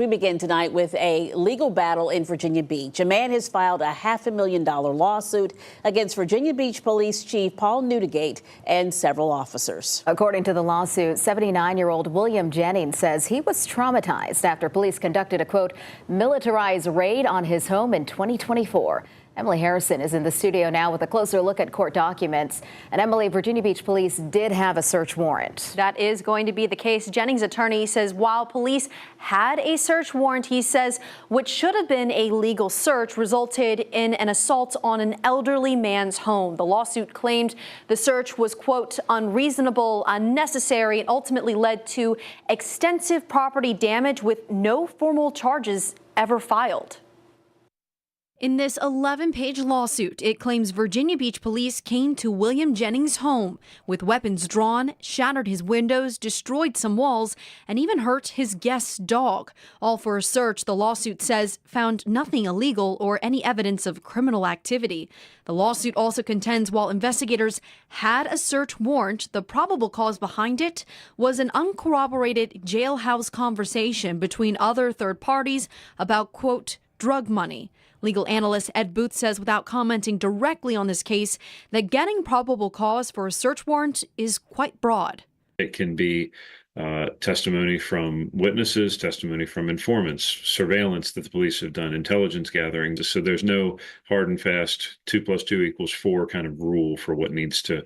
We begin tonight with a legal battle in Virginia Beach. A man has filed a $500,000 lawsuit against Virginia Beach Police Chief Neudigate and several officers. According to the lawsuit, 79-year-old William Jennings says he was traumatized after police conducted a, quote, militarized raid on his home in 2024. Emily Harrison is in the studio now with a closer look at court documents. And Emily, Virginia Beach Police did have a search warrant. That is going to be the case. Jennings' attorney says while police had a search warrant, he says what should have been a legal search resulted in an assault on an elderly man's home. The lawsuit claimed the search was, quote, unreasonable, unnecessary, and ultimately led to extensive property damage with no formal charges ever filed. In this 11-page lawsuit, it claims Virginia Beach police came to William Jennings' home with weapons drawn, shattered his windows, destroyed some walls, and even hurt his guest's dog. All for a search the lawsuit says found nothing illegal or any evidence of criminal activity. The lawsuit also contends while investigators had a search warrant, the probable cause behind it was an uncorroborated jailhouse conversation between other third parties about, quote, drug money. Legal analyst Ed Booth says without commenting directly on this case that getting probable cause for a search warrant is quite broad. It can be testimony from witnesses, testimony from informants, surveillance that the police have done, intelligence gathering. So there's no hard and fast 2 + 2 = 4 kind of rule for what needs to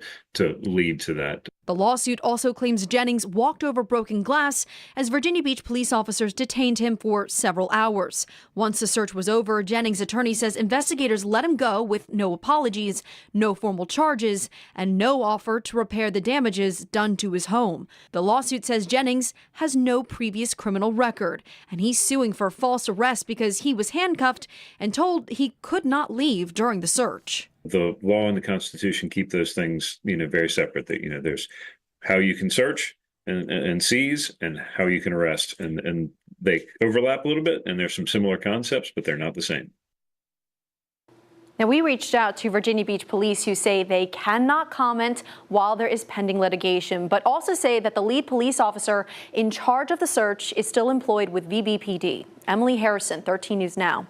lead to that. The lawsuit also claims Jennings walked over broken glass as Virginia Beach police officers detained him for several hours. Once the search was over, Jennings' attorney says investigators let him go with no apologies, no formal charges, and no offer to repair the damages done to his home. The lawsuit says Jennings has no previous criminal record, and he's suing for false arrest because he was handcuffed and told he could not leave during the search. The law and the Constitution keep those things, very separate. That, there's how you can search and seize and how you can arrest. And they overlap a little bit, and there's some similar concepts, but they're not the same. Now, we reached out to Virginia Beach Police, who say they cannot comment while there is pending litigation, but also say that the lead police officer in charge of the search is still employed with VBPD. Emily Harrison, 13 News Now.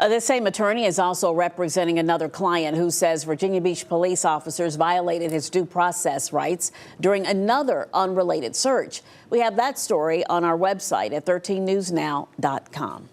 The same attorney is also representing another client who says Virginia Beach police officers violated his due process rights during another unrelated search. We have that story on our website at 13newsnow.com.